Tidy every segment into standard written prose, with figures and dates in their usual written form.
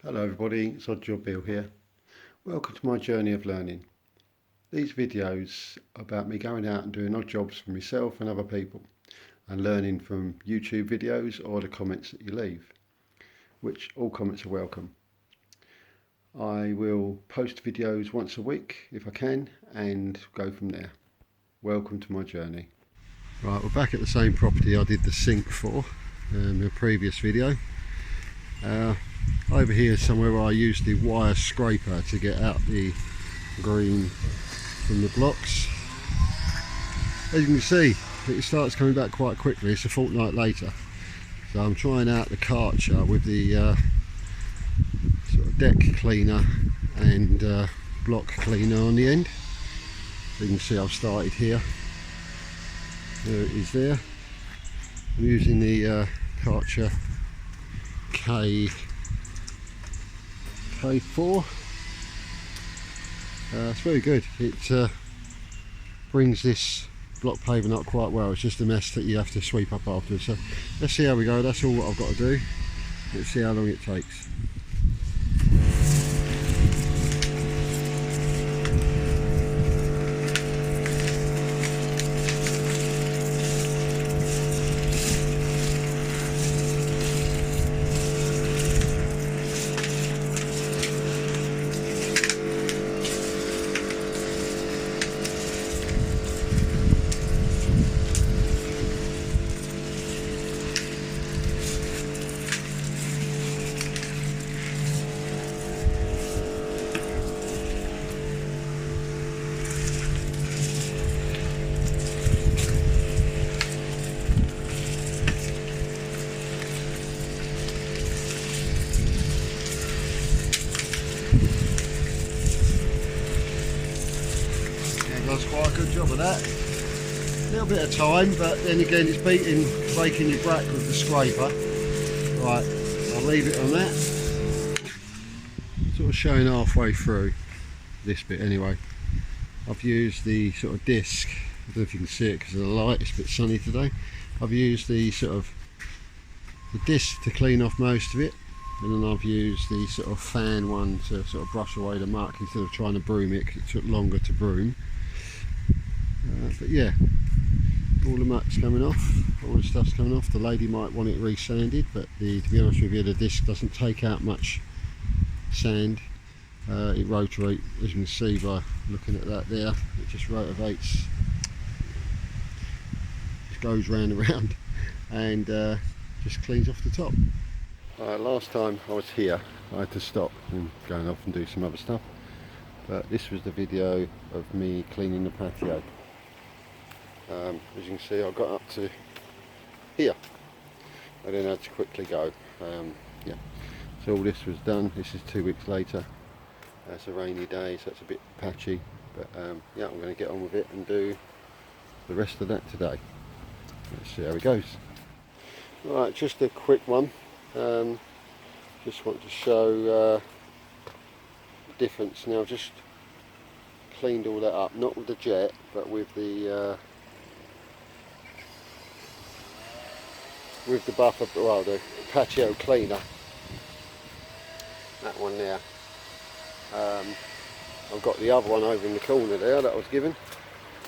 Hello everybody, it's Odd Job Bill here. Welcome to my journey of learning. These videos are about me going out and doing odd jobs for myself and other people and learning from YouTube videos or the comments that you leave, which all comments are welcome. I will post videos once a week if I can and go from there. Welcome to my journey. Right, we're back at the same property I did the sink for in the previous video. Over here is somewhere where I use the wire scraper to get out the green from the blocks. As you can see, it starts coming back quite quickly. It's a fortnight later. So I'm trying out the Karcher with the sort of deck cleaner and block cleaner on the end. So you can see I've started here. There it is there. I'm using the Karcher K4. It's very good. It brings this block paving up quite well. It's just a mess that you have to sweep up afterwards. So let's see how we go. That's all what I've got to do. Let's see how long it takes. Does quite a good job of that. A little bit of time, but then again it's breaking your back with the scraper. Right, I'll leave it on that. Sort of showing halfway through this bit anyway. I've used the sort of disc. I don't know if you can see it because of the light, it's a bit sunny today. I've used the sort of the disc to clean off most of it, and then I've used the sort of fan one to sort of brush away the muck instead of trying to broom it because it took longer to broom. But yeah, all the muck's coming off, all the stuff's coming off. The lady might want it re-sanded, but to be honest with you, the disc doesn't take out much sand. It rotates, as you can see by looking at that there, it just rotates, just goes round and round and just cleans off the top. Last time I was here I had to stop and going off and do some other stuff, but this was the video of me cleaning the patio. As you can see, I got up to here. I then had to quickly go. Yeah, so all this was done. This is 2 weeks later. It's a rainy day, so it's a bit patchy, but yeah, I'm going to get on with it and do the rest of that today. Let's see how it goes. Right, just a quick one. Just want to show the difference. Now I've just cleaned all that up, not with the jet, but with the buffer, well, the patio cleaner, that one there. I've got the other one over in the corner there that I was given.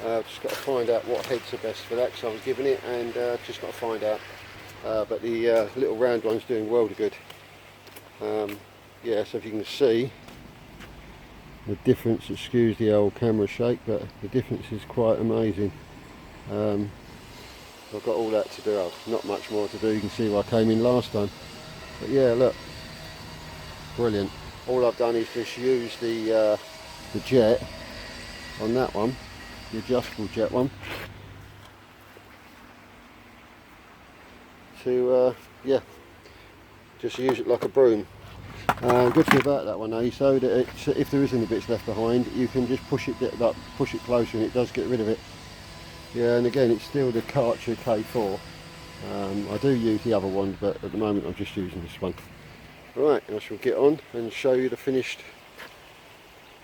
I've just got to find out what heads are best for that, because I was given it, and just got to find out. But the little round one's doing world of good. Yeah, so if you can see the difference, excuse the old camera shake, but the difference is quite amazing. I've got all that to do. I've not much more to do. You can see where I came in last time, but yeah, look, brilliant. All I've done is just use the jet on that one, the adjustable jet one, to yeah, just use it like a broom. Good thing about that one, so that if there is any bits left behind, you can just push it up, push it closer, and it does get rid of it. Yeah, and again, it's still the Karcher K4. I do use the other one, but at the moment I'm just using this one. Right, I shall get on and show you the finished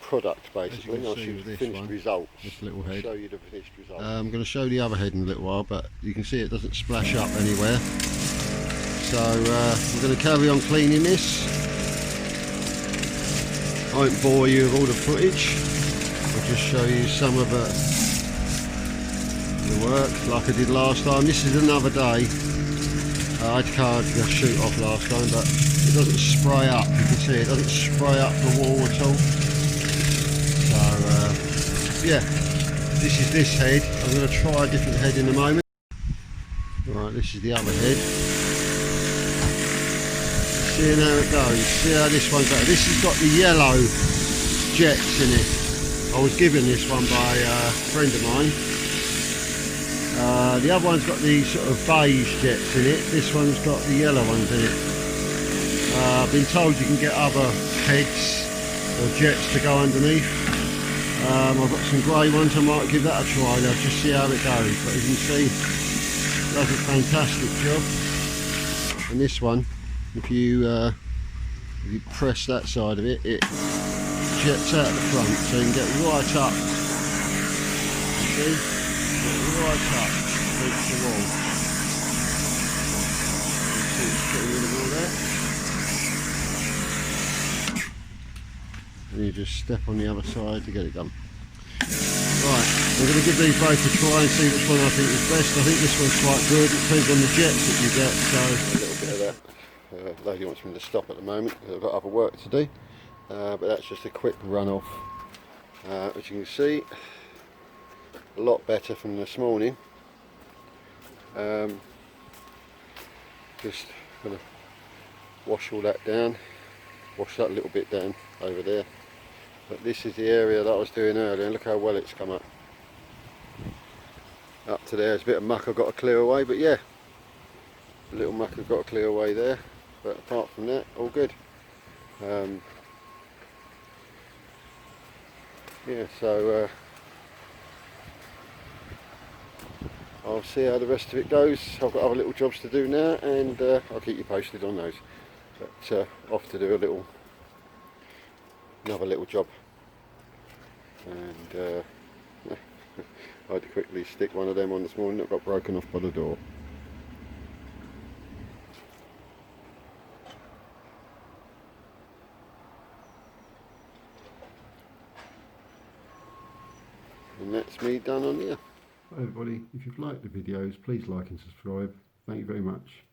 product, basically. I show the finished results. This little head. Show you the finished results. I'm going to show the other head in a little while, but you can see it doesn't splash up anywhere. So we're going to carry on cleaning this. I won't bore you with all the footage. I'll just show you some of the work like I did last time. This is another day. I had to card the shoot off last time, but it doesn't spray up. You can see it doesn't spray up the wall at all. So yeah, this is this head. I'm going to try a different head in a moment. Right, this is the other head. See how it goes. See how this one's better. This has got the yellow jets in it. I was given this one by a friend of mine. The other one's got the sort of beige jets in it. This one's got the yellow ones in it. I've been told you can get other heads or jets to go underneath. I've got some grey ones. I might give that a try. I'll just see how it goes. But as you can see, it does a fantastic job. And this one, if you press that side of it, it jets out the front, so you can get right up. See? Right up against the wall. See it's getting rid of all that. And you just step on the other side to get it done. Right, I'm going to give these both a try and see which one I think is best. I think this one's quite good. It depends on the jets that you get. So a little bit of that. Lady wants me to stop at the moment because I've got other work to do. But that's just a quick run off. As you can see, a lot better from this morning. Just gonna wash all that down, wash that little bit down over there. But this is the area that I was doing earlier, and look how well it's come up. Up to there, there's a bit of muck I've got to clear away, but yeah, a little muck I've got to clear away there. But apart from that, all good. Yeah, so I'll see how the rest of it goes. I've got other little jobs to do now, and I'll keep you posted on those. But off to do another little job. And I had to quickly stick one of them on this morning that got broken off by the door. And that's me done on here. Hi everybody, if you've liked the videos, please like and subscribe. Thank you very much.